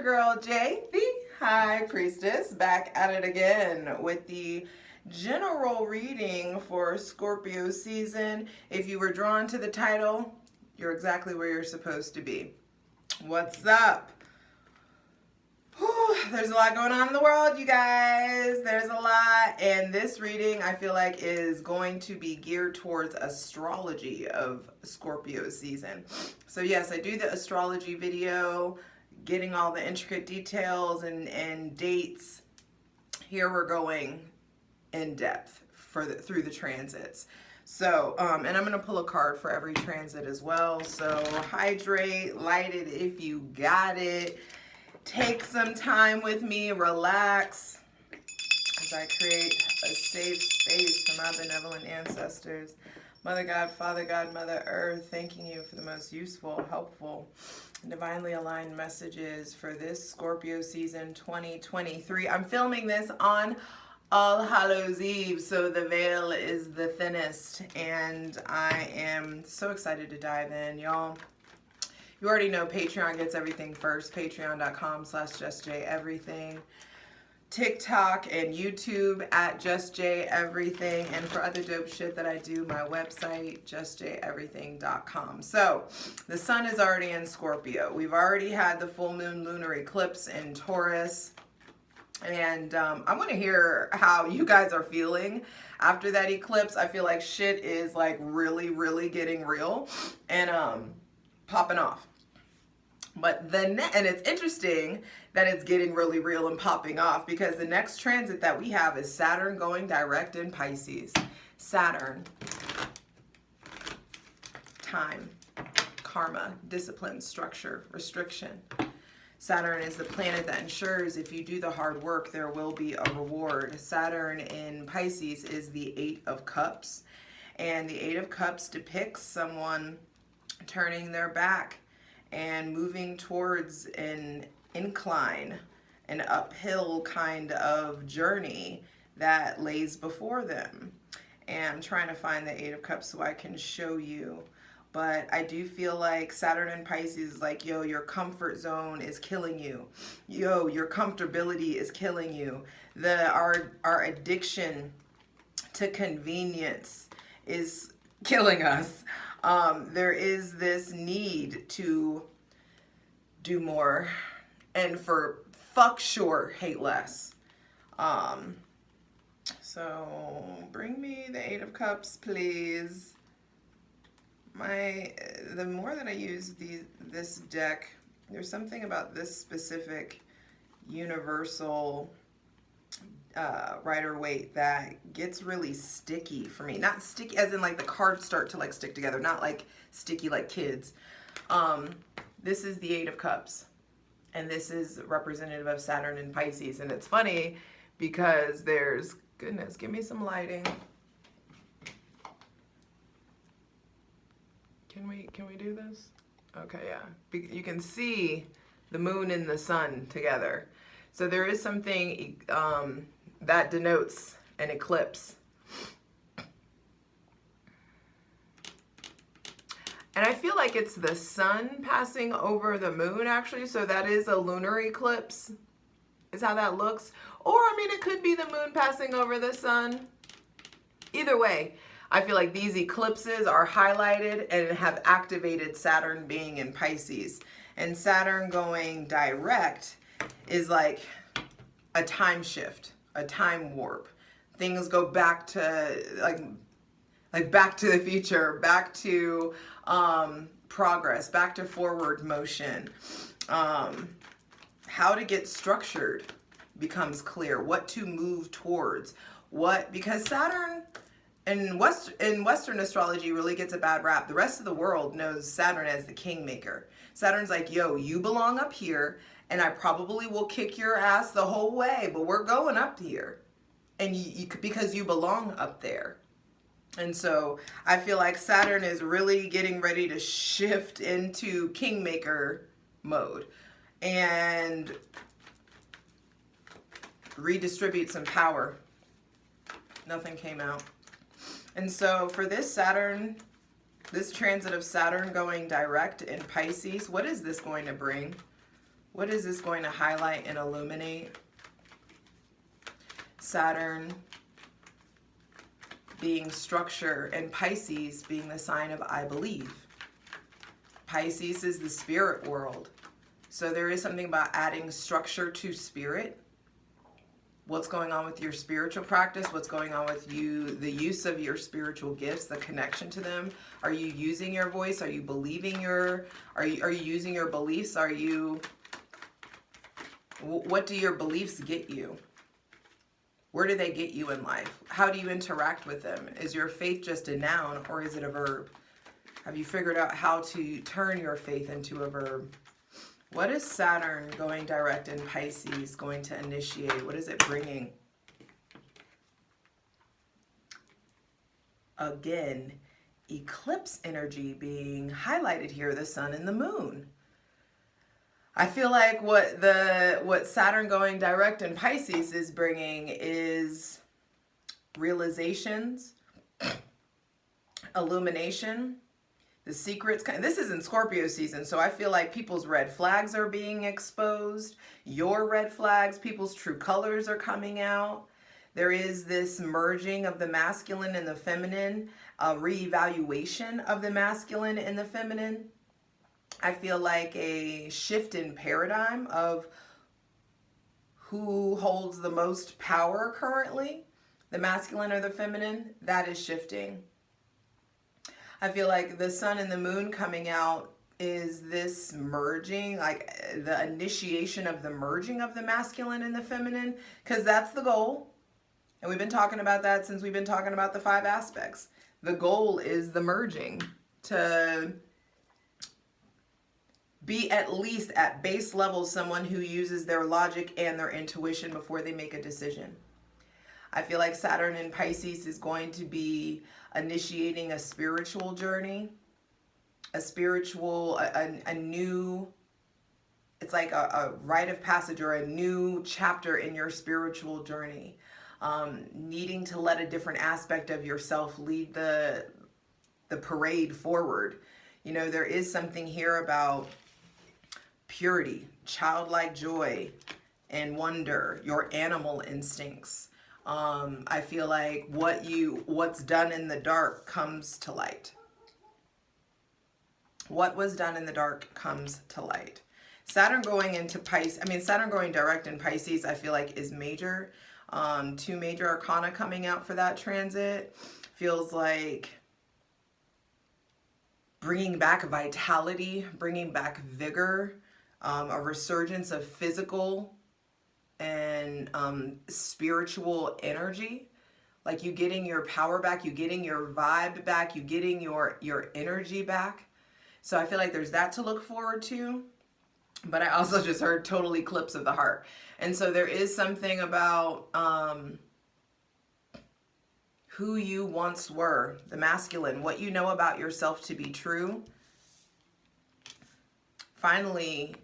your girl Jay, the High Priestess, back at it again with the general reading for Scorpio season. If you were drawn to the title, you're exactly where you're supposed to be. What's up? Whew, there's a lot going on in the world, you guys. There's a lot. And this reading, I feel like, is going to be geared towards astrology of Scorpio season. So yes, I do the astrology video, getting all the intricate details and dates. Here we're going in depth through the transits. So, and I'm going to pull a card for every transit as well. So hydrate, light it if you got it. Take some time with me, relax, as I create a safe space for my benevolent ancestors. Mother God, Father God, Mother Earth, thanking you for the most useful, helpful, and divinely aligned messages for this Scorpio season 2023. I'm filming this on All Hallows Eve, so the veil is the thinnest, and I am so excited to dive in, y'all. You already know Patreon gets everything first, patreon.com/JustJEverything. TikTok and YouTube at JustJEverything, and for other dope shit that I do, my website, JustJEverything.com. So, the sun is already in Scorpio. We've already had the full moon lunar eclipse in Taurus, and I want to hear how you guys are feeling after that eclipse. I feel like shit is like really, really getting real and popping off. But and it's interesting that it's getting really real and popping off, because the next transit that we have is Saturn going direct in Pisces. Saturn, time, karma, discipline, structure, restriction. Saturn is the planet that ensures if you do the hard work, there will be a reward. Saturn in Pisces is the Eight of Cups, and the Eight of Cups depicts someone turning their back and moving towards an incline, an uphill kind of journey that lays before them. And I'm trying to find the Eight of Cups so I can show you. But I do feel like Saturn in Pisces is like, yo, your comfort zone is killing you. Yo, your comfortability is killing you. Our addiction to convenience is killing us. There is this need to do more and for fuck sure hate less. So bring me the Eight of Cups, please. The more that I use this deck, there's something about this specific universal Rider-Waite that gets really sticky for me. Not sticky as in like the cards start to like stick together, not like sticky like kids. This is the Eight of Cups, and this is representative of Saturn in Pisces. And it's funny because there's, goodness, give me some lighting. Can we do this? Okay, yeah. You can see the moon and the sun together. So there is something that denotes an eclipse. And I feel like it's the sun passing over the moon, actually. So that is a lunar eclipse, is how that looks. Or, I mean, it could be the moon passing over the sun. Either way, I feel like these eclipses are highlighted and have activated Saturn being in Pisces. And Saturn going direct is like a time shift, a time warp. Things go back to like back to the future, back to progress, back to forward motion. How to get structured becomes clear. What to move towards. Because Saturn in Western astrology really gets a bad rap. The rest of the world knows Saturn as the kingmaker. Saturn's like, yo, you belong up here, and I probably will kick your ass the whole way, but we're going up here, and because you belong up there. And so I feel like Saturn is really getting ready to shift into kingmaker mode and redistribute some power. Nothing came out. And so for this Saturn, this transit of Saturn going direct in Pisces, what is this going to bring? What is this going to highlight and illuminate? Saturn being structure and Pisces being the sign of I believe. Pisces is the spirit world. So there is something about adding structure to spirit. What's going on with your spiritual practice? What's going on with you, the use of your spiritual gifts, the connection to them? Are you using your voice? Are you believing are you using your beliefs? What do your beliefs get you? Where do they get you in life? How do you interact with them? Is your faith just a noun or is it a verb? Have you figured out how to turn your faith into a verb? What is Saturn going direct in Pisces going to initiate? What is it bringing? Again, eclipse energy being highlighted here, the sun and the moon. I feel like what Saturn going direct in Pisces is bringing is realizations, illumination, the secrets. This is in Scorpio season, so I feel like people's red flags are being exposed. Your red flags, people's true colors are coming out. There is this merging of the masculine and the feminine, a reevaluation of the masculine and the feminine. I feel like a shift in paradigm of who holds the most power currently, the masculine or the feminine, that is shifting. I feel like the sun and the moon coming out is this merging, like the initiation of the merging of the masculine and the feminine, because that's the goal. And we've been talking about that since we've been talking about the 5 aspects. The goal is the merging, to be at least at base level someone who uses their logic and their intuition before they make a decision. I feel like Saturn in Pisces is going to be initiating a spiritual journey, a new, it's like a rite of passage or a new chapter in your spiritual journey. Needing to let a different aspect of yourself lead the parade forward. You know, there is something here about purity, childlike joy and wonder, your animal instincts. I feel like what's done in the dark comes to light. What was done in the dark comes to light. Saturn going into Pisces, Saturn going direct in Pisces, I feel like is major. 2 major arcana coming out for that transit. Feels like bringing back vitality, bringing back vigor, a resurgence of physical and spiritual energy. Like you getting your power back, you getting your vibe back, you getting your energy back. So I feel like there's that to look forward to. But I also just heard total eclipse of the heart. And so there is something about who you once were, the masculine, what you know about yourself to be true. Finally,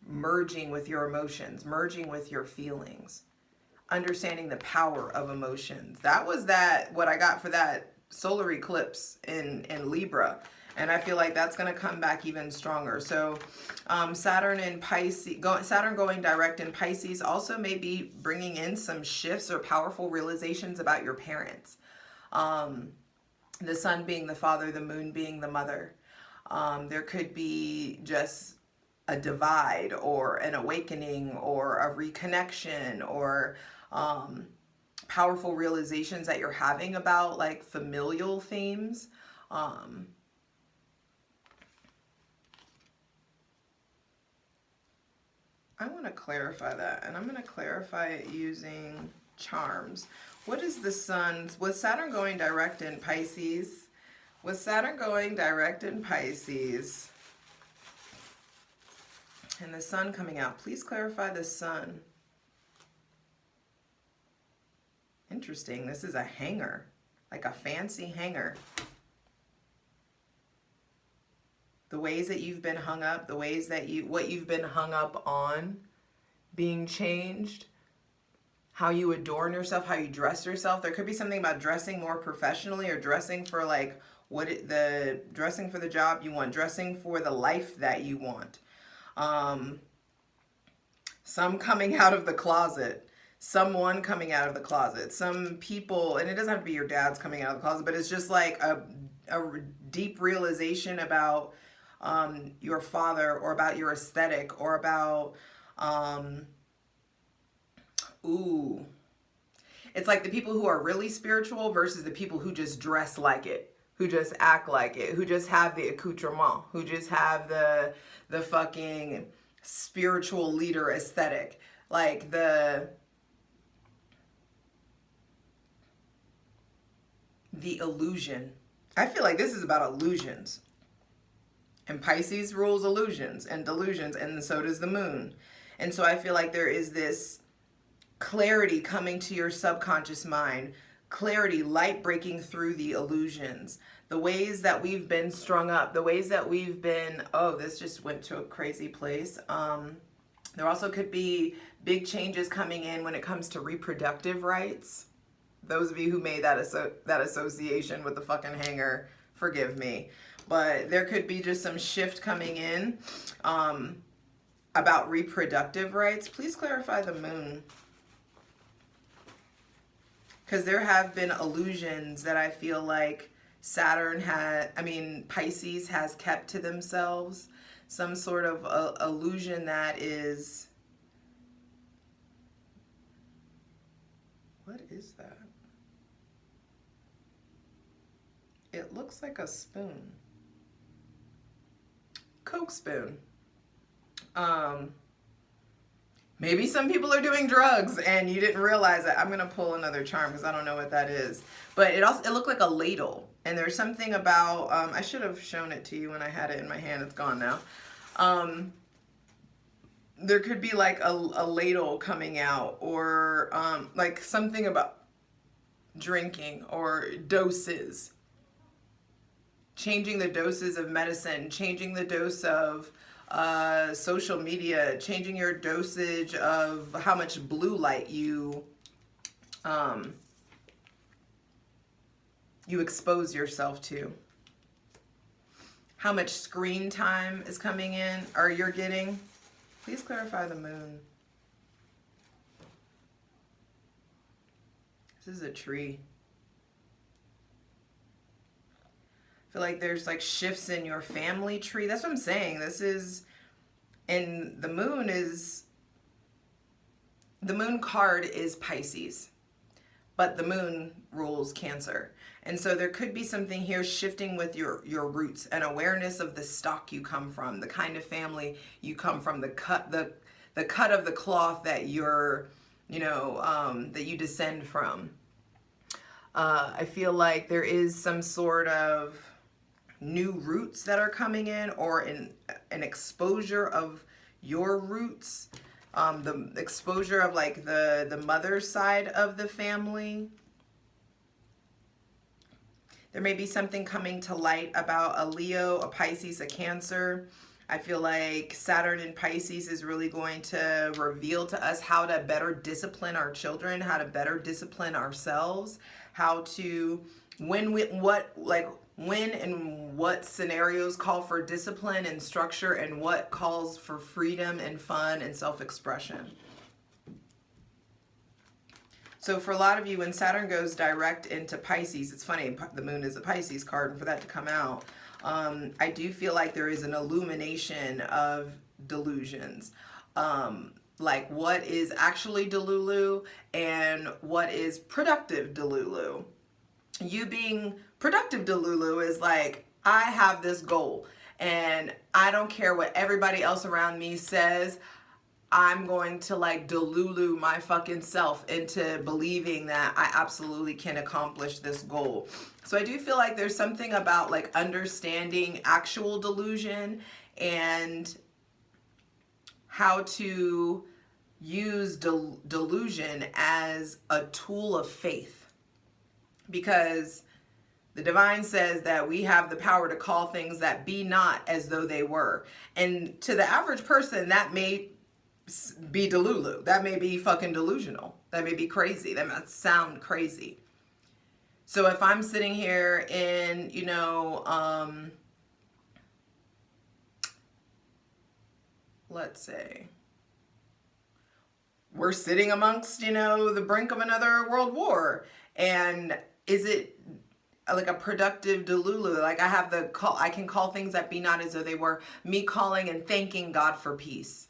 merging with your emotions, merging with your feelings, understanding the power of emotions. That was what I got for that solar eclipse in Libra. And I feel like that's going to come back even stronger. So Saturn in Pisces, Saturn going direct in Pisces also may be bringing in some shifts or powerful realizations about your parents. The sun being the father, the moon being the mother. There could be just a divide or an awakening or a reconnection or powerful realizations that you're having about like familial themes. I want to clarify that, and I'm going to clarify it using charms. What is the sun? Was Saturn going direct in Pisces? Was Saturn going direct in Pisces? And the sun coming out. Please clarify the sun. Interesting. This is a hanger, like a fancy hanger. The ways that you've been hung up, the ways that what you've been hung up on being changed, how you adorn yourself, how you dress yourself. There could be something about dressing more professionally or dressing for like dressing for the job you want, dressing for the life that you want. some coming out of the closet, someone coming out of the closet, some people, and it doesn't have to be your dad's coming out of the closet, but it's just like a deep realization about your father, or about your aesthetic, or about, ooh, it's like the people who are really spiritual versus the people who just dress like it, who just act like it, who just have the accoutrement, who just have the fucking spiritual leader aesthetic. Like the illusion. I feel like this is about illusions. And Pisces rules illusions and delusions, and so does the moon. And so I feel like there is this clarity coming to your subconscious mind, clarity, light breaking through the illusions, the ways that we've been strung up, the ways that we've been, oh, this just went to a crazy place. There also could be big changes coming in when it comes to reproductive rights. Those of you who made that association with the fucking hanger, forgive me. But there could be just some shift coming in about reproductive rights. Please clarify the moon. Because there have been illusions that I feel like Pisces has kept to themselves. Some sort of illusion that is, what is that? It looks like a spoon. Coke spoon. Maybe some people are doing drugs and you didn't realize it. I'm gonna pull another charm because I don't know what that is. But it looked like a ladle. And there's something about, I should have shown it to you when I had it in my hand. It's gone now. There could be like a ladle coming out, or like something about drinking or doses. Changing the doses of medicine, changing the dose of social media, changing your dosage of how much blue light you expose yourself to. How much screen time is coming in, or you're getting. Please clarify the moon. This is a tree. I feel like there's like shifts in your family tree. That's what I'm saying. This is, and the moon card is Pisces, but the moon rules Cancer. And so there could be something here shifting with your roots, and awareness of the stock you come from, the kind of family you come from, the cut of the cloth that you're, that you descend from. I feel like there is some sort of new roots that are coming in, or an exposure of your roots, the exposure of like the mother's side of the family. There may be something coming to light about a Leo, a Pisces, a Cancer. I feel like Saturn in Pisces is really going to reveal to us how to better discipline our children, how to better discipline ourselves, how to, when and what scenarios call for discipline and structure, and what calls for freedom and fun and self-expression. So for a lot of you, when Saturn goes direct into Pisces, it's funny, the moon is a Pisces card, and for that to come out, I do feel like there is an illumination of delusions. Like what is actually Delulu and what is productive Delulu. You being productive Delulu is like, I have this goal and I don't care what everybody else around me says. I'm going to like Delulu my fucking self into believing that I absolutely can accomplish this goal. So I do feel like there's something about like understanding actual delusion and how to use delusion as a tool of faith. Because the divine says that we have the power to call things that be not as though they were. And to the average person, that may be delulu. That may be fucking delusional. That may be crazy. That might sound crazy. So if I'm sitting here in, let's say, we're sitting amongst, you know, the brink of another world war. And is it like a productive delulu? Like I have the call, I can call things that be not as though they were. Me calling and thanking God for peace.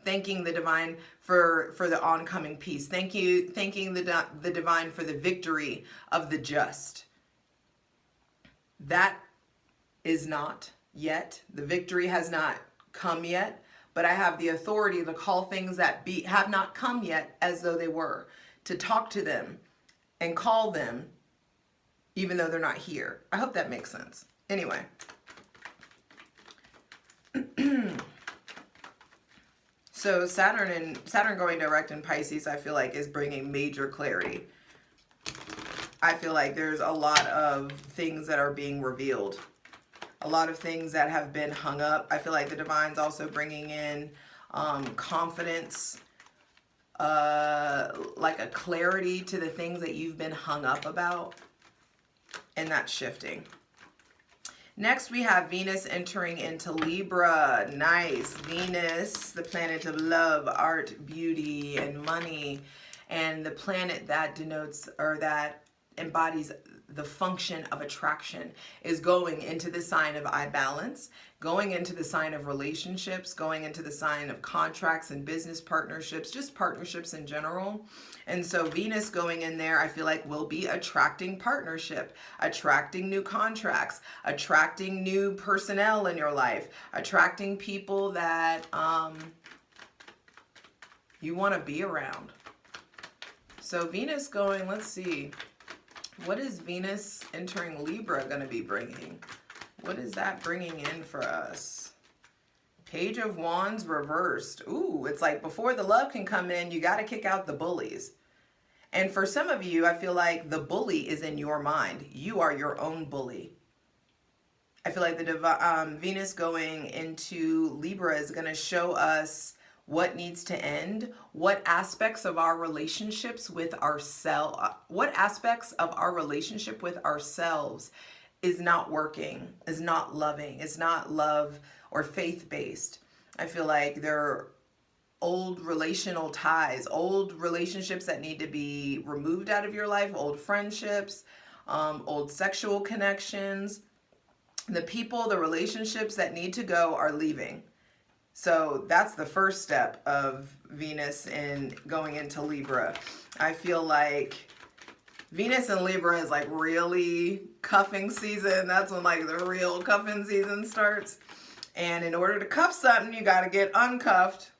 Thanking the divine for the oncoming peace. Thanking the divine for the victory of the just. That is not yet. The victory has not come yet, but I have the authority to call things that have not come yet as though they were, to talk to them and call them even though they're not here. I hope that makes sense. Anyway. So Saturn going direct in Pisces, I feel like is bringing major clarity. I feel like there's a lot of things that are being revealed. A lot of things that have been hung up. I feel like the divine's also bringing in confidence, like a clarity to the things that you've been hung up about. And that's shifting. Next, we have Venus entering into Libra. Nice. Venus, the planet of love, art, beauty, and money. And the planet that denotes, or that embodies the function of attraction, is going into the sign of I balance, going into the sign of relationships, going into the sign of contracts and business partnerships, just partnerships in general. And so Venus going in there, I feel like will be attracting partnership, attracting new contracts, attracting new personnel in your life, attracting people that you want to be around. So Venus going, let's see. What is Venus entering Libra going to be bringing? What is that bringing in for us? Page of Wands reversed. Ooh, it's like before the love can come in, you got to kick out the bullies. And for some of you, I feel like the bully is in your mind. You are your own bully. I feel like the Venus going into Libra is going to show us what needs to end, what aspects of our relationships with ourselves, what aspects of our relationship with ourselves is not working, is not loving, is not love or faith-based. I feel like there are old relational ties, old relationships that need to be removed out of your life, old friendships, old sexual connections. The people, the relationships that need to go are leaving. So that's the first step of Venus in going into Libra. I feel like Venus in Libra is like really cuffing season. That's when like the real cuffing season starts. And in order to cuff something, you got to get uncuffed.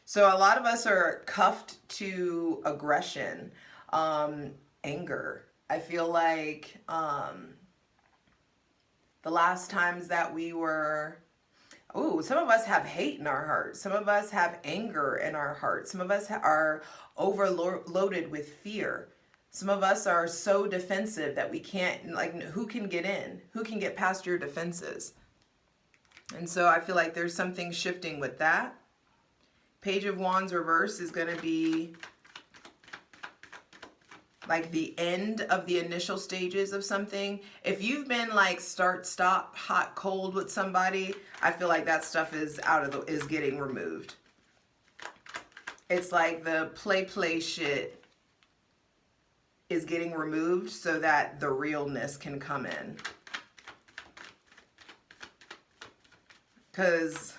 So a lot of us are cuffed to aggression, anger. I feel like the last times that we were... Ooh, some of us have hate in our heart. Some of us have anger in our heart. Some of us are overloaded with fear. Some of us are so defensive that we can't, like, who can get in? Who can get past your defenses? And so I feel like there's something shifting with that. Page of Wands reverse is going to be like the end of the initial stages of something. If you've been like start, stop, hot, cold with somebody, I feel like that stuff is is getting removed. It's like the play shit is getting removed so that the realness can come in. Because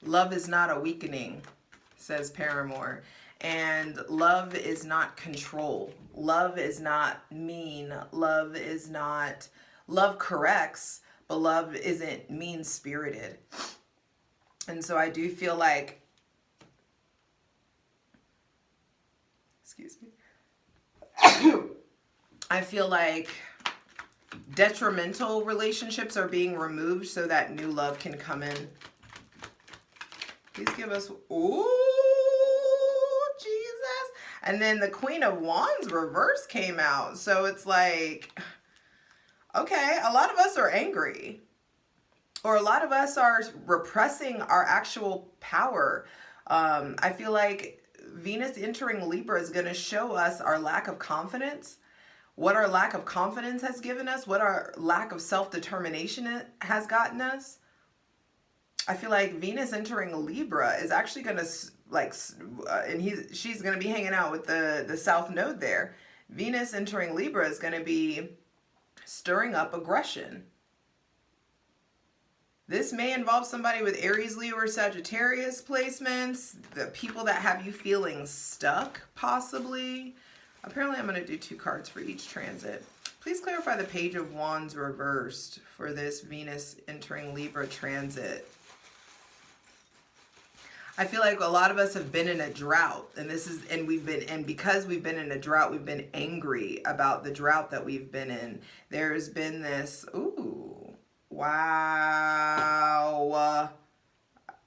love is not a weakening, says Paramore. And love is not control. Love is not mean. Love is not... Love corrects, but love isn't mean-spirited. And so I do feel like... Excuse me. I feel like detrimental relationships are being removed so that new love can come in. Please give us... Ooh! And then the Queen of Wands reverse came out. So it's like, okay, a lot of us are angry. Or a lot of us are repressing our actual power. I feel like Venus entering Libra is going to show us our lack of confidence. What our lack of confidence has given us. What our lack of self-determination has gotten us. I feel like Venus entering Libra is actually going to like, and she's going to be hanging out with the South Node there. Venus entering Libra is going to be stirring up aggression. This may involve somebody with Aries, Leo, or Sagittarius placements. The people that have you feeling stuck, possibly. Apparently, I'm going to do 2 cards for each transit. Please clarify the Page of Wands reversed for this Venus entering Libra transit. I feel like a lot of us have been in a drought, and because we've been in a drought, we've been angry about the drought that we've been in. There's been this, ooh, wow.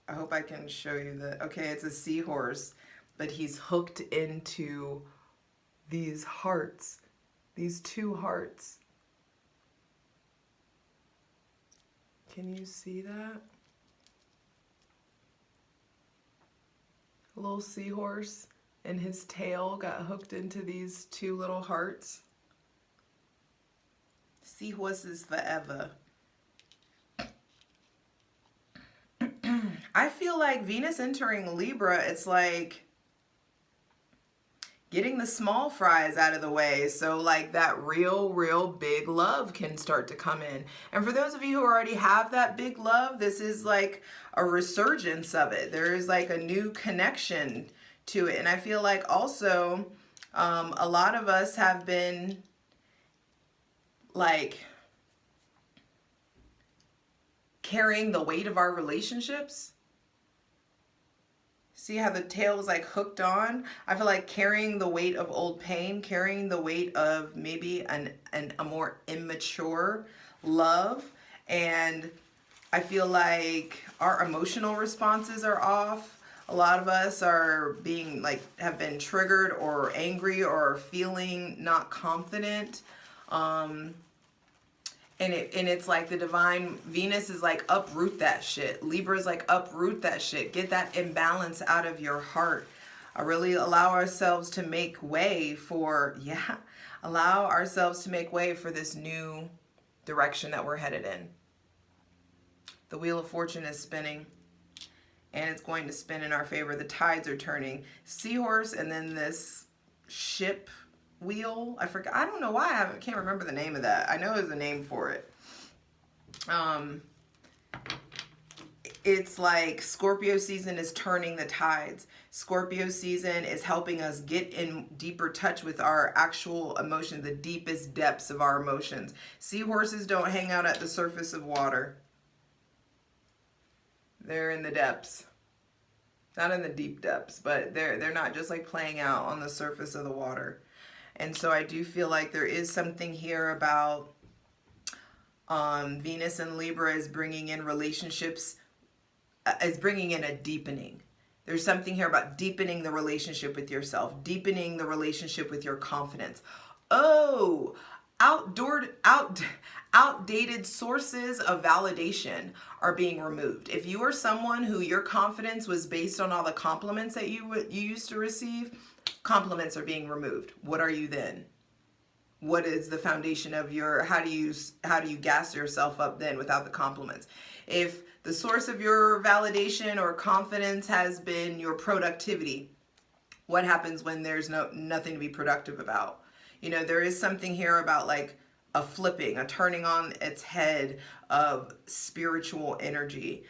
I hope I can show you okay, it's a seahorse, but he's hooked into these hearts, these 2 hearts. Can you see that? A little seahorse, and his tail got hooked into these 2 little hearts. Seahorses forever. I feel like Venus entering Libra, it's like getting the small fries out of the way, so like that real big love can start to come in. And for those of you who already have that big love, this is like a resurgence of it. There is like a new connection to it. And I feel like also a lot of us have been like carrying the weight of our relationships. See how the tail was like hooked on? I feel like carrying the weight of old pain, carrying the weight of maybe a more immature love. And I feel like our emotional responses are off. A lot of us are being like, have been triggered or angry or feeling not confident. And it's like the divine Venus is like, uproot that shit. Libra is like, uproot that shit. Get that imbalance out of your heart. Really allow ourselves to make way for, allow ourselves to make way for this new direction that we're headed in. The Wheel of Fortune is spinning, and it's going to spin in our favor. The tides are turning. Seahorse, and then this ship wheel. I forgot. I don't know why I can't remember the name of that. I know there's a name for it. It's like Scorpio season is turning the tides. Scorpio season is helping us get in deeper touch with our actual emotions, the deepest depths of our emotions. Seahorses don't hang out at the surface of water. They're in the depths. Not in the deep depths, but they're not just like playing out on the surface of the water. And so I do feel like there is something here about Venus and Libra is bringing in relationships, is bringing in a deepening. There's something here about deepening the relationship with yourself, deepening the relationship with your confidence. Oh, outdated sources of validation are being removed. If you are someone who your confidence was based on all the compliments that you used to receive, compliments are being removed. What are you then? What is the foundation of your, how do you gas yourself up then without the compliments? If the source of your validation or confidence has been your productivity, what happens when there's nothing to be productive about? You know, there is something here about like a flipping, a turning on its head of spiritual energy.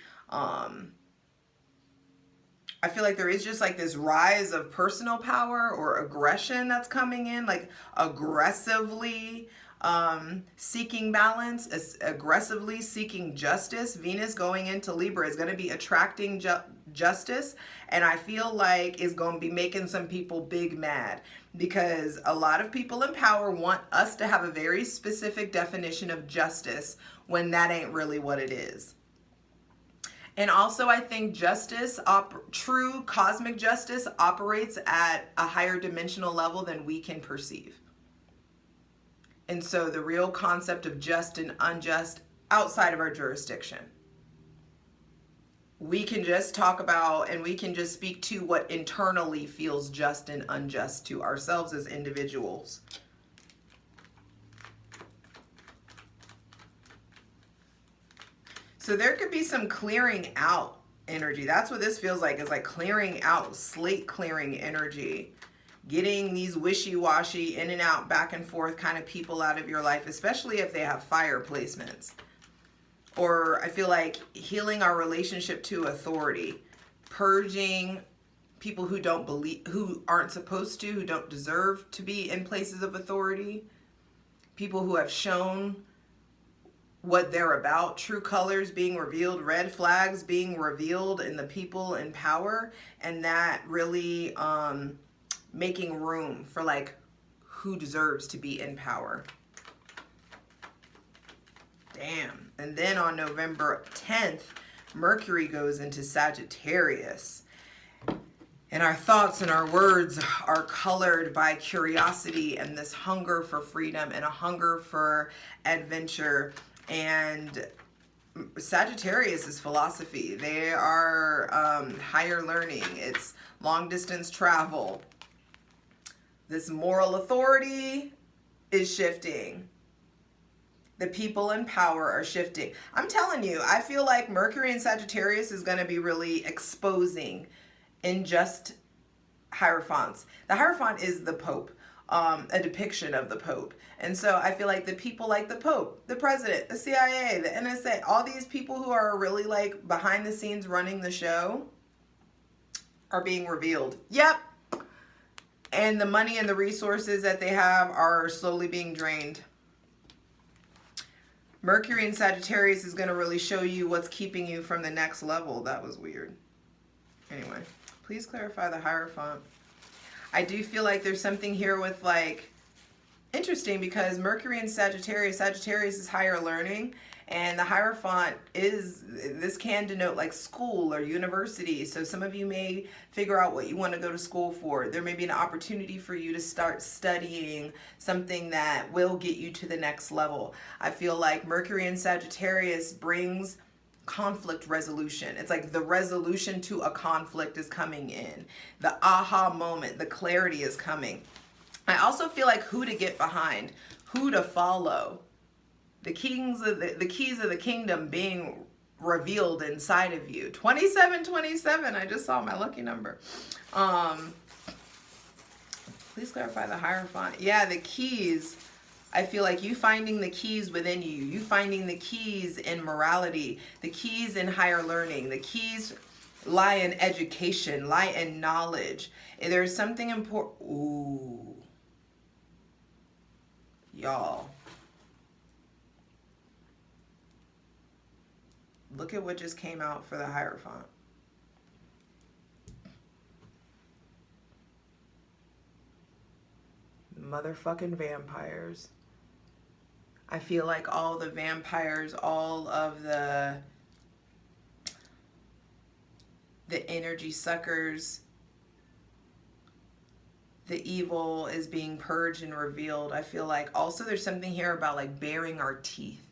I feel like there is just like this rise of personal power or aggression that's coming in, like aggressively seeking balance, aggressively seeking justice. Venus going into Libra is going to be attracting justice, and I feel like is going to be making some people big mad, because a lot of people in power want us to have a very specific definition of justice when that ain't really what it is. And also I think justice, true cosmic justice, operates at a higher dimensional level than we can perceive. And so the real concept of just and unjust outside of our jurisdiction. We can just talk about and we can just speak to what internally feels just and unjust to ourselves as individuals. So there could be some clearing out energy. That's what this feels like. It's like clearing out, slate clearing energy. Getting these wishy-washy, in and out, back and forth kind of people out of your life, especially if they have fire placements. Or I feel like healing our relationship to authority. Purging people who don't believe, who aren't supposed to, who don't deserve to be in places of authority. People who have shown what they're about, true colors being revealed, red flags being revealed in the people in power, and that really making room for like who deserves to be in power. Damn. And then on November 10th, Mercury goes into Sagittarius. And our thoughts and our words are colored by curiosity and this hunger for freedom and a hunger for adventure. And Sagittarius is philosophy. They are higher learning. It's long distance travel. This moral authority is shifting. The people in power are shifting. I'm telling you, I feel like Mercury in Sagittarius is going to be really exposing unjust hierophants. The hierophant is the Pope, a depiction of the Pope. And so I feel like the people like the Pope, the President, the CIA, the NSA, all these people who are really like behind the scenes running the show are being revealed. Yep. And the money and the resources that they have are slowly being drained. Mercury in Sagittarius is going to really show you what's keeping you from the next level. That was weird. Anyway, please clarify the Hierophant. I do feel like there's something here with like, interesting because Mercury in Sagittarius, Sagittarius is higher learning. And the Hierophant is, this can denote like school or university. So some of you may figure out what you want to go to school for. There may be an opportunity for you to start studying something that will get you to the next level. I feel like Mercury in Sagittarius brings conflict resolution. It's like the resolution to a conflict is coming in. The aha moment, the clarity is coming. I also feel like who to get behind, who to follow. The keys of the kingdom being revealed inside of you. 2727, I just saw my lucky number. Please clarify the Hierophant. Yeah, the keys. I feel like you finding the keys within you. You finding the keys in morality. The keys in higher learning. The keys lie in education, lie in knowledge. And there's something important. Ooh. Y'all. Look at what just came out for the Hierophant. Motherfucking vampires. I feel like all the vampires, all of the energy suckers, the evil is being purged and revealed. I feel like also there's something here about like baring our teeth.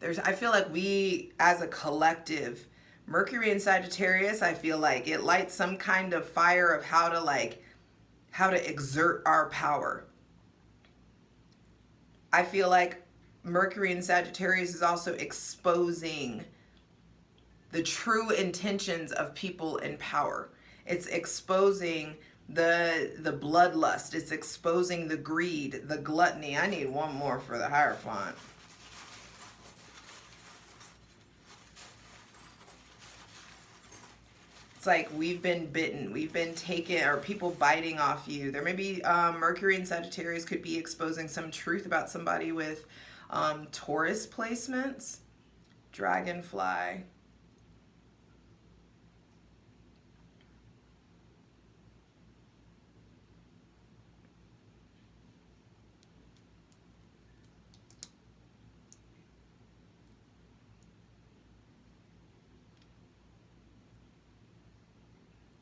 I feel like we as a collective, Mercury in Sagittarius, I feel like it lights some kind of fire of how to exert our power. I feel like Mercury in Sagittarius is also exposing the true intentions of people in power. It's exposing the bloodlust. It's exposing the greed, the gluttony. I need one more for the Hierophant. It's like we've been bitten, we've been taken, or people biting off you. There may be Mercury in Sagittarius could be exposing some truth about somebody with Taurus placements. Dragonfly.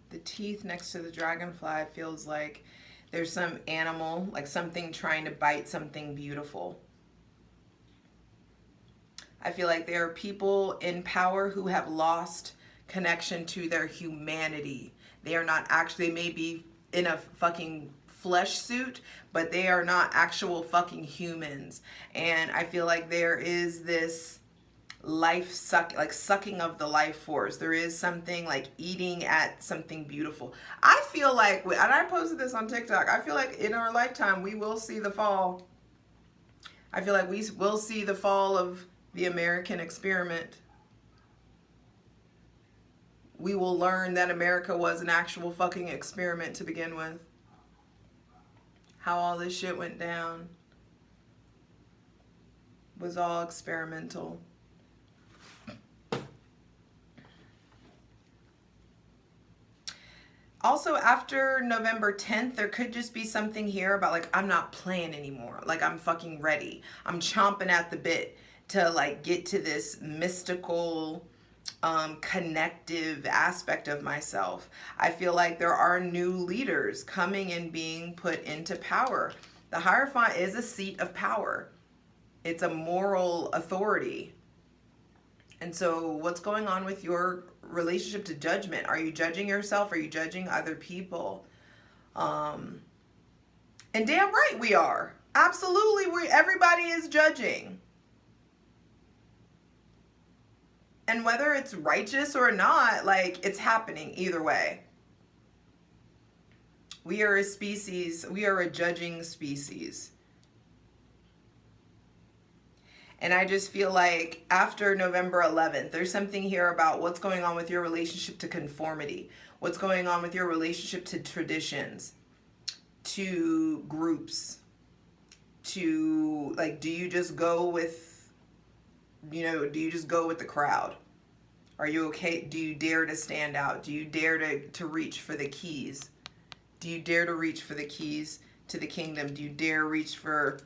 The teeth next to the dragonfly feels like there's some animal, like something trying to bite something beautiful. I feel like there are people in power who have lost connection to their humanity. They are not actually, they may be in a fucking flesh suit, but they are not actual fucking humans. And I feel like there is this like sucking of the life force. There is something like eating at something beautiful. I feel like, and I posted this on TikTok, I feel like in our lifetime we will see the fall. I feel like we will see the fall of the American experiment. We will learn that America was an actual fucking experiment to begin with. How all this shit went down was all experimental. Also, after November 10th, there could just be something here about like, I'm not playing anymore. Like, I'm fucking ready. I'm chomping at the bit to like get to this mystical, connective aspect of myself. I feel like there are new leaders coming and being put into power. The Hierophant is a seat of power. It's a moral authority. And so what's going on with your relationship to judgment? Are you judging yourself? Are you judging other people? And damn right we are. Absolutely, everybody is judging. And whether it's righteous or not, like, it's happening either way. We are a species, we are a judging species. And I just feel like after November 11th, there's something here about what's going on with your relationship to conformity, what's going on with your relationship to traditions, to groups, to like, do you just go with, do you just go with the crowd? Are you okay? Do you dare to stand out? Do you dare to reach for the keys? Do you dare to reach for the keys to the kingdom? Do you dare reach for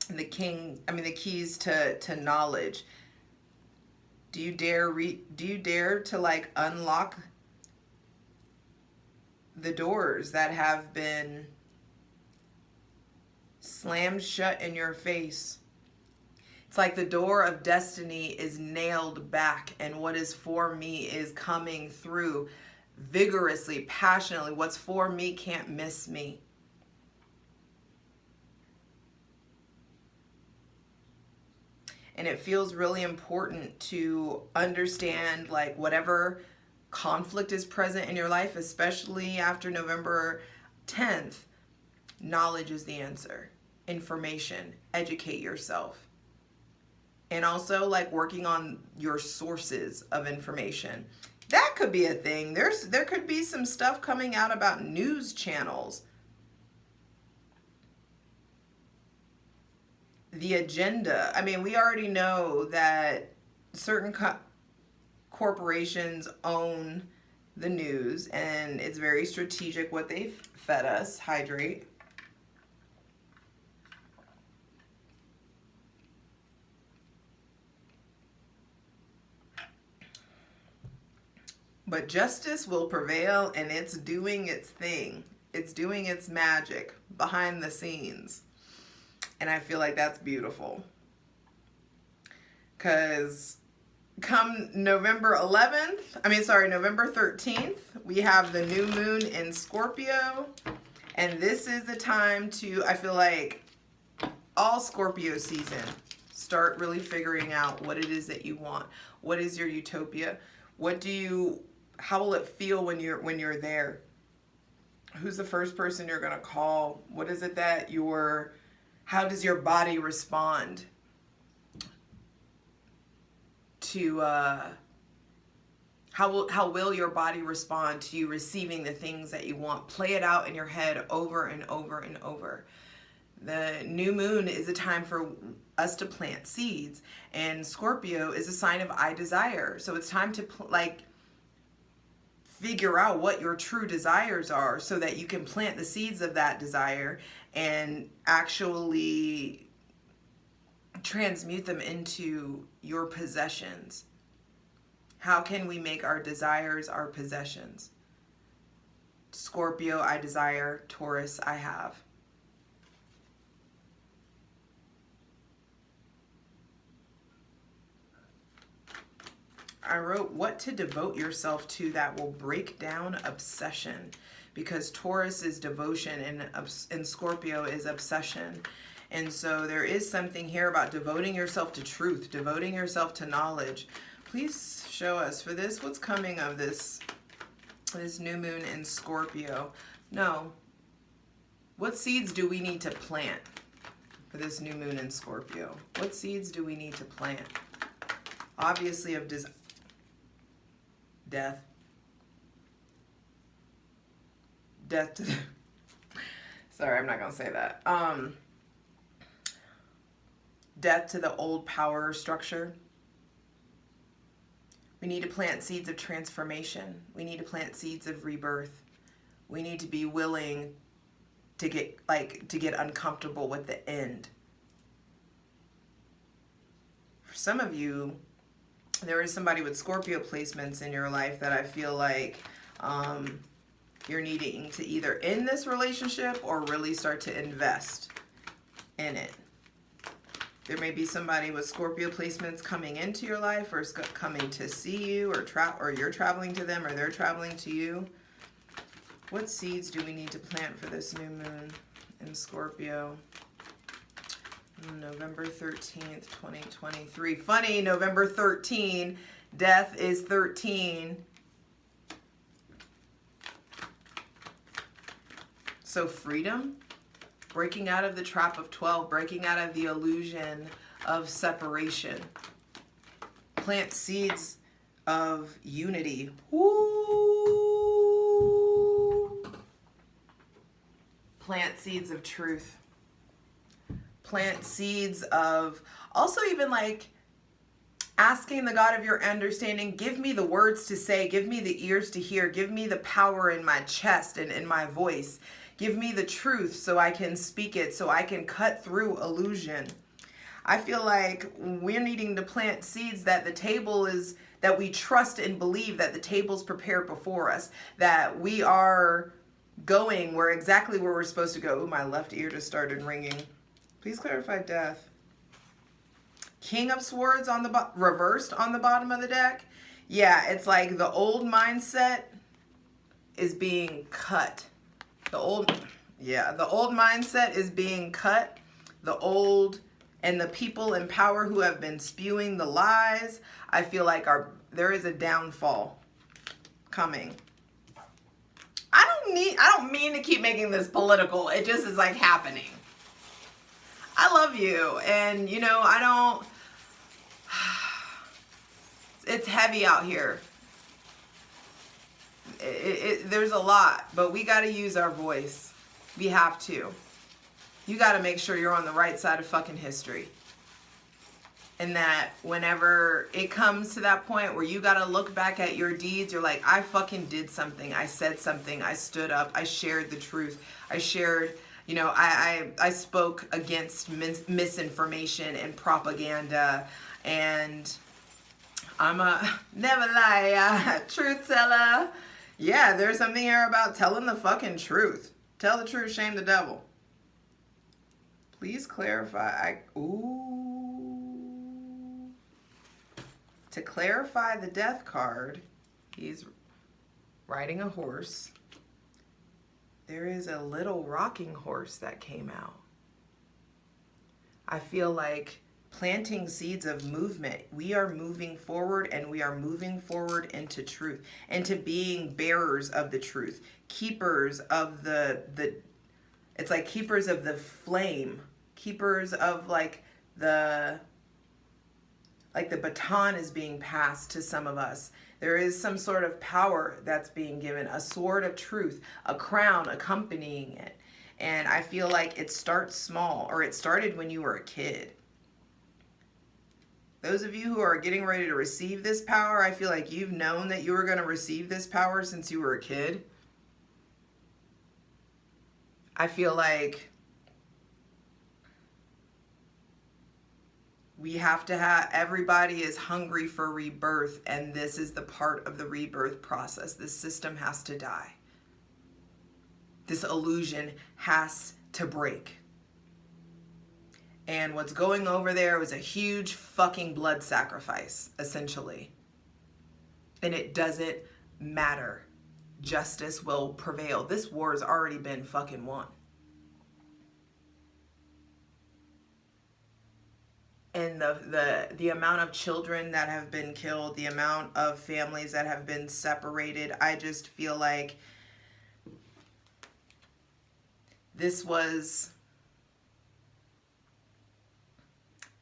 the keys to knowledge? Do you dare to like unlock the doors that have been slammed shut in your face? It's like the door of destiny is nailed back, and what is for me is coming through vigorously, passionately. What's for me can't miss me. And it feels really important to understand like whatever conflict is present in your life, especially after November 10th, knowledge is the answer. Information, educate yourself. And also like working on your sources of information. That could be a thing. There could be some stuff coming out about news channels. The agenda. I mean, we already know that certain corporations own the news, and it's very strategic what they've fed us. Hydrate. But justice will prevail, and it's doing its thing. It's doing its magic behind the scenes. And I feel like that's beautiful. Because come November 13th, we have the new moon in Scorpio. And this is the time to, I feel like, all Scorpio season, start really figuring out what it is that you want. What is your utopia? How will it feel when you're there? Who's the first person you're gonna call? What is it that how does your body respond to, how will your body respond to you receiving the things that you want? Play it out in your head over and over and over. The new moon is a time for us to plant seeds, and Scorpio is a sign of I desire. So it's time to figure out what your true desires are so that you can plant the seeds of that desire and actually transmute them into your possessions. How can we make our desires our possessions? Scorpio, I desire. Taurus, I have. I wrote what to devote yourself to that will break down obsession, because Taurus is devotion and Scorpio is obsession. And so there is something here about devoting yourself to truth, devoting yourself to knowledge. Please show us for this, what's coming of this new moon in Scorpio. No. What seeds do we need to plant for this new moon in Scorpio? What seeds do we need to plant? Obviously of death. Death to the... Sorry, I'm not going to say that. Death to the old power structure. We need to plant seeds of transformation. We need to plant seeds of rebirth. We need to be willing to get uncomfortable with the end. For some of you, there is somebody with Scorpio placements in your life that I feel like you're needing to either end this relationship or really start to invest in it. There may be somebody with Scorpio placements coming into your life or coming to see you, or you're traveling to them or they're traveling to you. What seeds do we need to plant for this new moon in Scorpio? November 13th, 2023. Funny, November 13, death is 13. So freedom, breaking out of the trap of 12, breaking out of the illusion of separation. Plant seeds of unity. Woo! Plant seeds of truth. Plant seeds of also even like asking the God of your understanding, give me the words to say, give me the ears to hear, give me the power in my chest and in my voice. Give me the truth so I can speak it, so I can cut through illusion. I feel like we're needing to plant seeds that the table is, that we trust and believe that the table's prepared before us, that we are going exactly where we're supposed to go. Ooh, my left ear just started ringing. Please clarify death. King of Swords on the reversed on the bottom of the deck. Yeah, it's like the old mindset is being cut. The old mindset is being cut. The old and the people in power who have been spewing the lies, I feel like there is a downfall coming. I don't mean to keep making this political. It just is like happening. I love you, and you know, it's heavy out here. There's a lot, but we got to use our voice. We have to. You got to make sure you're on the right side of fucking history. And that whenever it comes to that point where you got to look back at your deeds, you're like, I fucking did something. I said something. I stood up. I shared the truth. I shared, you know, I spoke against misinformation and propaganda. And I'm a never lie, truth teller. Yeah, there's something here about telling the fucking truth. Tell the truth, shame the devil. Please clarify. To clarify the death card, he's riding a horse. There is a little rocking horse that came out. I feel like planting seeds of movement. We are moving forward, and we are moving forward into truth, into being bearers of the truth, keepers of it's like keepers of the flame, keepers of like the baton is being passed to some of us. There is some sort of power that's being given, a sword of truth, a crown accompanying it. And I feel like it starts small, or it started when you were a kid. Those of you who are getting ready to receive this power, I feel like you've known that you were going to receive this power since you were a kid. I feel like we have to everybody is hungry for rebirth, and this is the part of the rebirth process. This system has to die. This illusion has to break. And what's going over there was a huge fucking blood sacrifice, essentially. And it doesn't matter. Justice will prevail. This war has already been fucking won. and the amount of children that have been killed, the amount of families that have been separated. I just feel like this was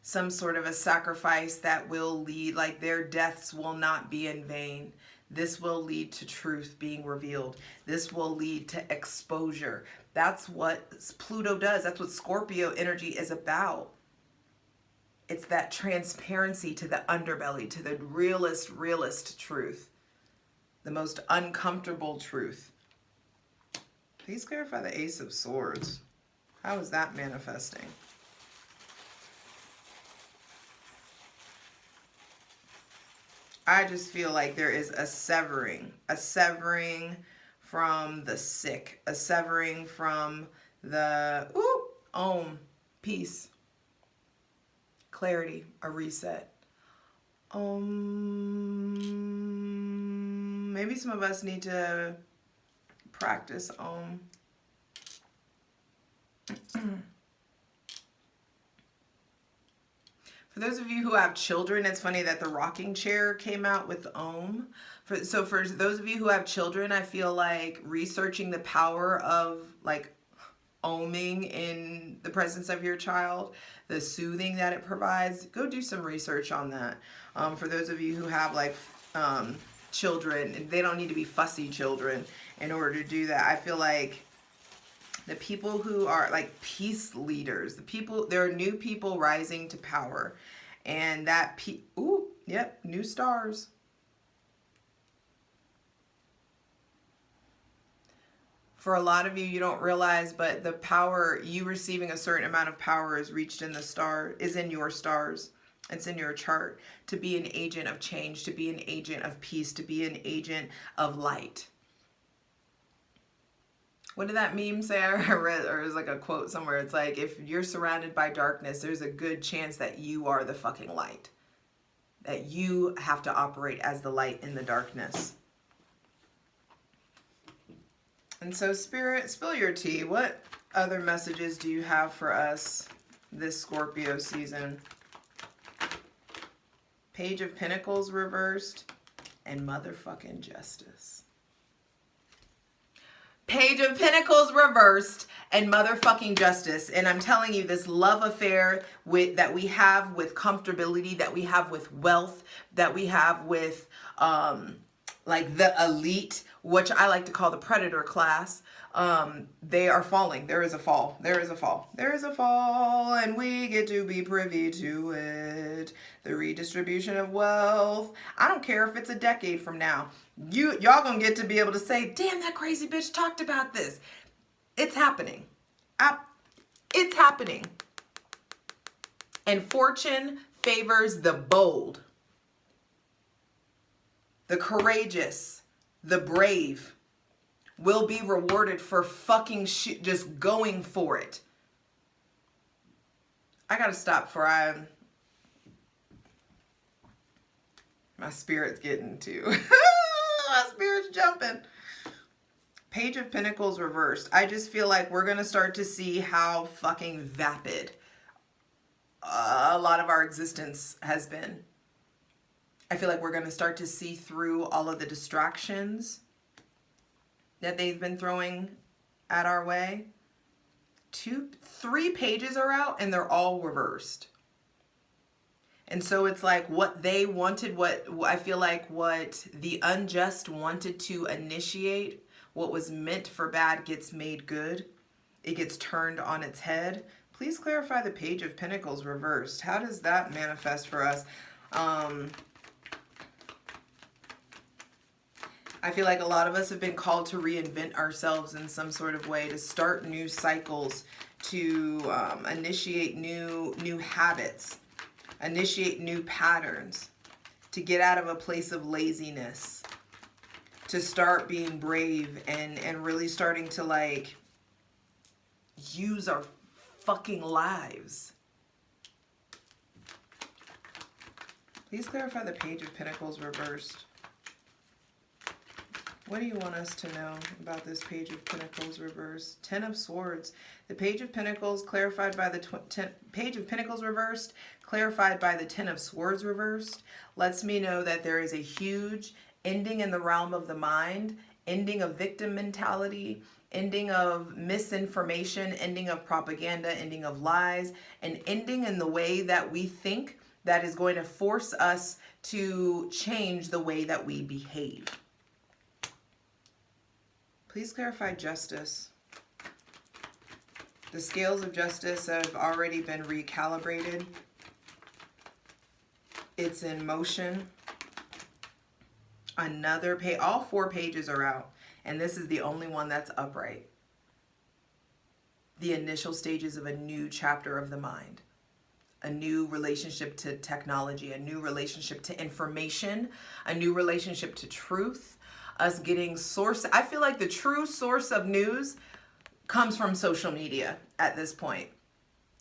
some sort of a sacrifice that will lead, like their deaths will not be in vain. This will lead to truth being revealed. This will lead to exposure. That's what Pluto does. That's what Scorpio energy is about. It's that transparency to the underbelly, to the realist truth. The most uncomfortable truth. Please clarify the Ace of Swords. How is that manifesting? I just feel like there is a severing from the sick, a severing from the peace, clarity, a reset. Maybe some of us need to practice For those of you who have children, it's funny that the rocking chair came out with Om. So for those of you who have children, I feel like researching the power of like oming in the presence of your child, the soothing that it provides, go do some research on that. For those of you who have like children, they don't need to be fussy children in order to do that. I feel like the people who are like peace leaders, there are new people rising to power. And that, new stars. For a lot of you, you don't realize, but the power, you receiving a certain amount of power is reached in the star, is in your stars. It's in your chart to be an agent of change, to be an agent of peace, to be an agent of light. What did that meme say? I read, or it was like a quote somewhere. It's like, if you're surrounded by darkness, there's a good chance that you are the fucking light. That you have to operate as the light in the darkness. And so, Spirit, spill your tea. What other messages do you have for us this Scorpio season? Page of Pentacles reversed and motherfucking Justice. Page of Pentacles reversed and motherfucking Justice. And I'm telling you, this love affair that we have with comfortability, that we have with wealth, that we have with like the elite, which I like to call the predator class, they are falling. There is a fall. There is a fall. There is a fall, and we get to be privy to it. The redistribution of wealth. I don't care if it's a decade from now. Y'all gonna get to be able to say, damn, that crazy bitch talked about this. It's happening. It's happening. And fortune favors the bold, the courageous, the brave will be rewarded for fucking shit, just going for it. I gotta stop before my spirit's getting to, my spirit's jumping. Page of Pentacles reversed. I just feel like we're gonna start to see how fucking vapid a lot of our existence has been. I feel like we're going to start to see through all of the distractions that they've been throwing at our way. 3 pages are out and they're all reversed. And so it's like what they wanted, what I feel like what the unjust wanted to initiate, what was meant for bad gets made good. It gets turned on its head. Please clarify the Page of Pentacles reversed. How does that manifest for us? I feel like a lot of us have been called to reinvent ourselves in some sort of way, to start new cycles, to initiate new habits, initiate new patterns, to get out of a place of laziness, to start being brave and really starting to like use our fucking lives. Please clarify the Page of Pentacles reversed. What do you want us to know about this Page of Pentacles reversed? Ten of Swords. The Page of Pentacles clarified by the Page of Pentacles reversed, clarified by the Ten of Swords reversed, lets me know that there is a huge ending in the realm of the mind, ending of victim mentality, ending of misinformation, ending of propaganda, ending of lies, and ending in the way that we think that is going to force us to change the way that we behave. Please clarify justice. The scales of justice have already been recalibrated. It's in motion. Another page, all 4 pages are out, and this is the only one that's upright. The initial stages of a new chapter of the mind. A new relationship to technology, a new relationship to information, a new relationship to truth, us getting source. I feel like the true source of news comes from social media at this point.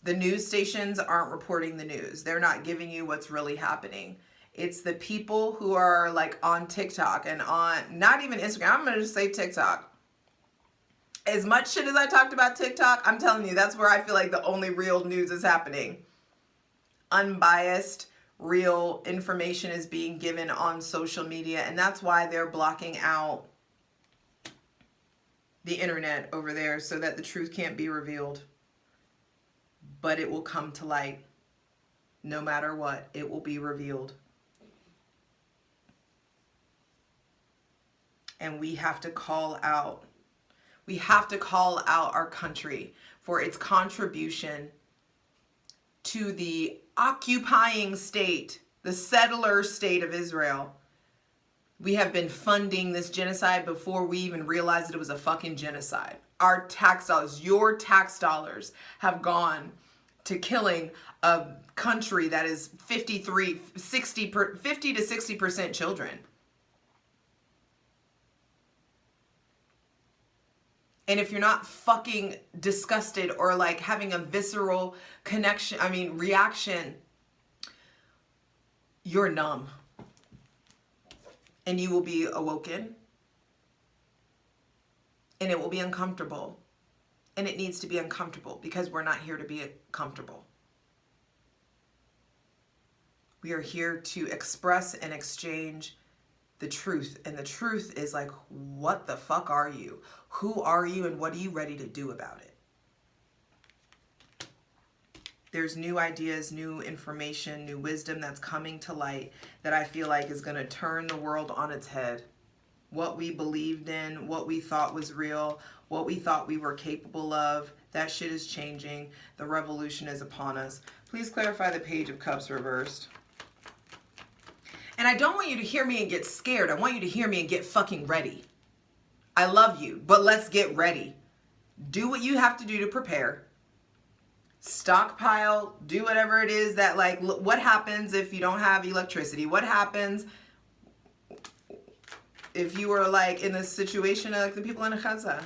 The news stations aren't reporting the news. They're not giving you what's really happening. It's the people who are like on TikTok and on, not even Instagram, I'm gonna just say TikTok. As much shit as I talked about TikTok, I'm telling you, that's where I feel like the only real news is happening. Unbiased, real information is being given on social media, and that's why they're blocking out the internet over there so that the truth can't be revealed. But it will come to light. No matter what, it will be revealed. And we have to call out. We have to call out our country for its contribution to the occupying state, the settler state of Israel. We have been funding this genocide before we even realized that it was a fucking genocide. Our tax dollars, your tax dollars, have gone to killing a country that is 50 to 60% children. And if you're not fucking disgusted or like having a visceral reaction, you're numb. And you will be awoken. And it will be uncomfortable. And it needs to be uncomfortable because we're not here to be comfortable. We are here to express and exchange the truth. And the truth is like, what the fuck are you? Who are you and what are you ready to do about it? There's new ideas, new information, new wisdom that's coming to light that I feel like is going to turn the world on its head. What we believed in, what we thought was real, what we thought we were capable of, that shit is changing. The revolution is upon us. Please clarify the Page of Cups reversed. And I don't want you to hear me and get scared. I want you to hear me and get fucking ready. I love you, but let's get ready. Do what you have to do to prepare. Stockpile, do whatever it is that, like, what happens if you don't have electricity? What happens if you were like in a situation like the people in Gaza?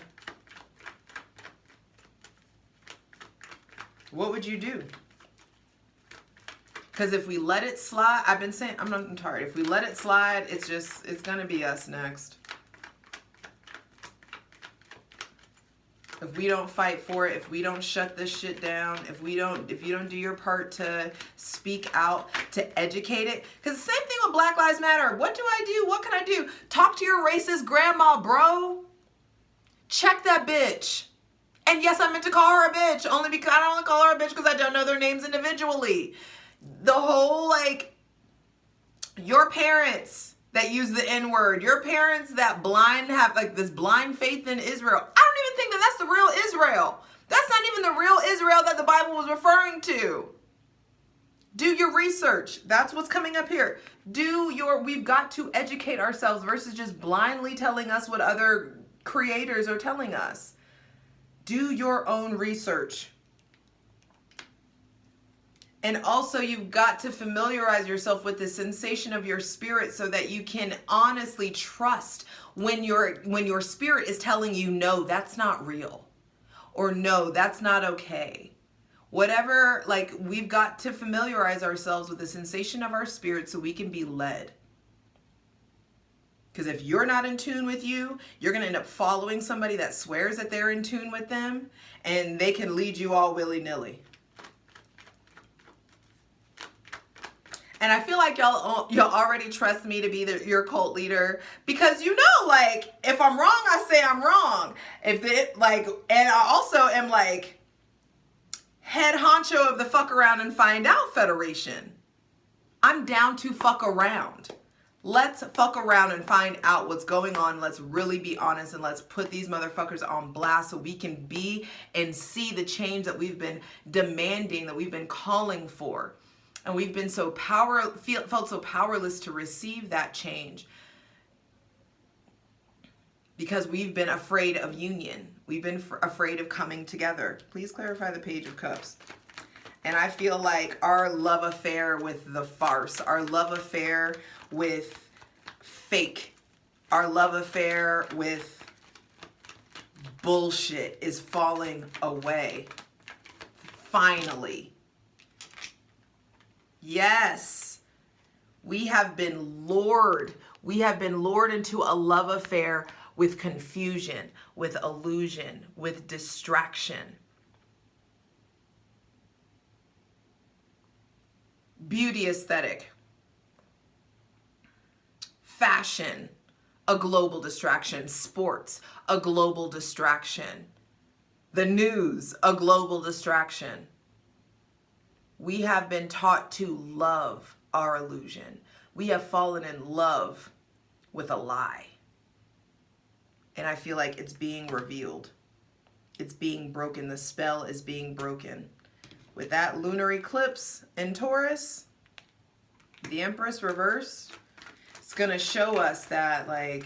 What would you do? Because if we let it slide, I've been saying, I'm tired. If we let it slide, it's going to be us next. If we don't fight for it, if we don't shut this shit down, if you don't do your part to speak out, to educate it. Because the same thing with Black Lives Matter. What do I do? What can I do? Talk to your racist grandma, bro. Check that bitch. And yes, I meant to call her a bitch. I only call her a bitch because I don't know their names individually. The whole, like, your parents that use the N-word, your parents that have like this blind faith in Israel. I don't even think that that's the real Israel. That's not even the real Israel that the Bible was referring to. Do your research. That's what's coming up here. We've got to educate ourselves versus just blindly telling us what other creators are telling us. Do your own research. And also, you've got to familiarize yourself with the sensation of your spirit so that you can honestly trust when your spirit is telling you, no, that's not real. Or no, that's not okay. Whatever, like, we've got to familiarize ourselves with the sensation of our spirit so we can be led. Because if you're not in tune with you, you're going to end up following somebody that swears that they're in tune with them, and they can lead you all willy-nilly. And I feel like y'all already trust me to be your cult leader, because you know, like, if I'm wrong, I say I'm wrong. If it, like, and I also am like head honcho of the fuck around and find out federation. I'm down to fuck around. Let's fuck around and find out what's going on. Let's really be honest, and let's put these motherfuckers on blast so we can be and see the change that we've been demanding, that we've been calling for. And we've been so felt so powerless to receive that change because we've been afraid of union. We've been afraid of coming together. Please clarify the Page of Cups. And I feel like our love affair with the farce, our love affair with fake, our love affair with bullshit is falling away. Finally. Yes, we have been lured. We have been lured into a love affair with confusion, with illusion, with distraction. Beauty aesthetic. Fashion, a global distraction. Sports, a global distraction. The news, a global distraction. We have been taught to love our illusion. We have fallen in love with a lie. And I feel like it's being revealed. It's being broken. The spell is being broken. With that lunar eclipse in Taurus, the Empress reverse, it's going to show us that, like,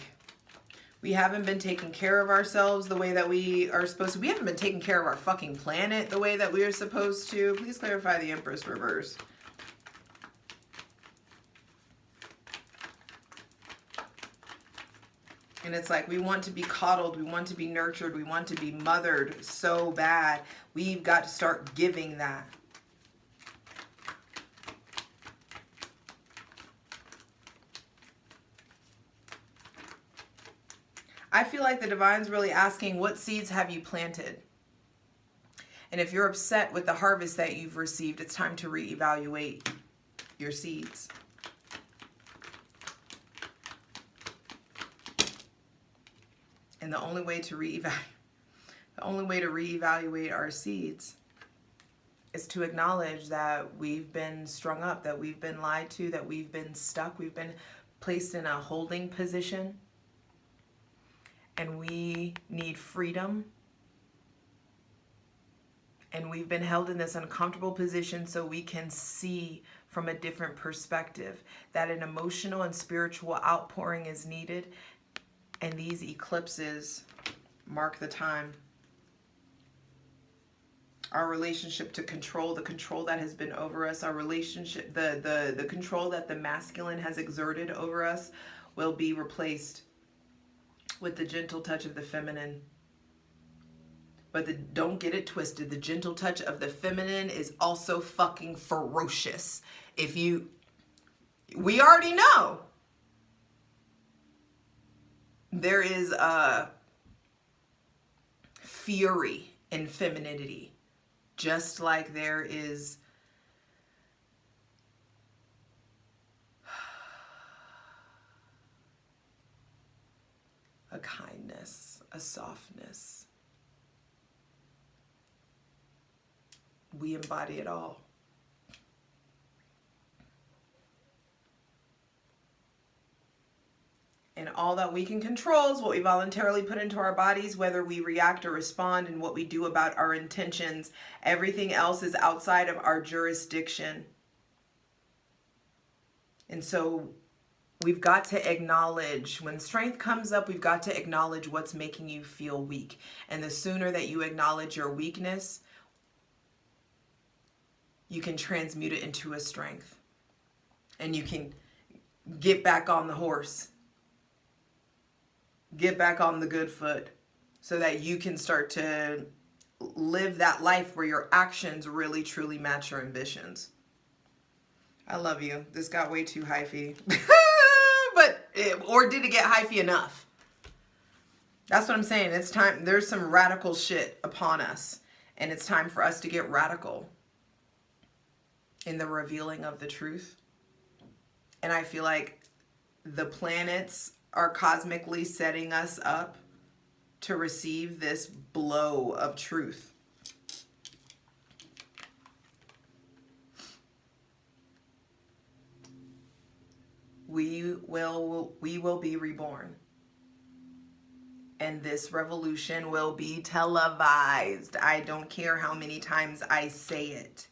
we haven't been taking care of ourselves the way that we are supposed to. We haven't been taking care of our fucking planet the way that we are supposed to. Please clarify the Empress reverse. And it's like we want to be coddled. We want to be nurtured. We want to be mothered so bad. We've got to start giving that. I feel like the divine's really asking, what seeds have you planted? And if you're upset with the harvest that you've received, it's time to reevaluate your seeds. And the only way to reevaluate our seeds is to acknowledge that we've been strung up, that we've been lied to, that we've been stuck, we've been placed in a holding position. And we need freedom. And we've been held in this uncomfortable position so we can see from a different perspective that an emotional and spiritual outpouring is needed. And these eclipses mark the time. Our relationship to control, the control that has been over us, our relationship, the control that the masculine has exerted over us will be replaced with the gentle touch of the feminine. But don't get it twisted. The gentle touch of the feminine is also fucking ferocious. We already know. There is a fury in femininity, just like there is a kindness, a softness. We embody it all. And all that we can control is what we voluntarily put into our bodies, whether we react or respond, and what we do about our intentions. Everything else is outside of our jurisdiction. And so we've got to acknowledge, when strength comes up, we've got to acknowledge what's making you feel weak. And the sooner that you acknowledge your weakness, you can transmute it into a strength. And you can get back on the horse. Get back on the good foot so that you can start to live that life where your actions really truly match your ambitions. I love you. This got way too hyphy. But Or did it get hyphy enough? That's what I'm saying. It's time. There's some radical shit upon us. And it's time for us to get radical in the revealing of the truth. And I feel like the planets are cosmically setting us up to receive this blow of truth. We will be reborn. And this revolution will be televised. I don't care how many times I say it.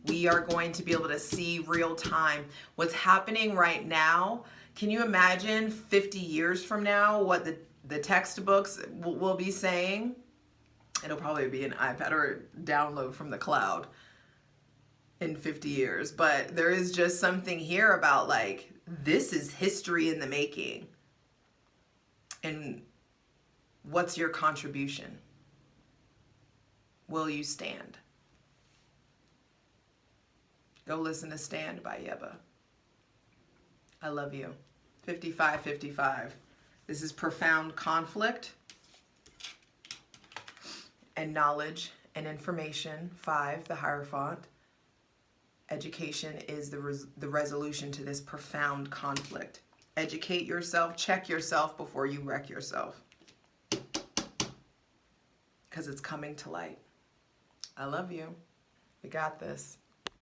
We are going to be able to see real time what's happening right now. Can you imagine 50 years from now what the textbooks will be saying? It'll probably be an iPad or download from the cloud in 50 years. But there is just something here about like, this is history in the making. And what's your contribution? Will you stand? Go listen to Stand by Yeba. I love you. 5555. This is profound conflict and knowledge and information. 5, the Hierophant. Education is the resolution to this profound conflict. Educate yourself, check yourself before you wreck yourself. Because it's coming to light. I love you. We got this.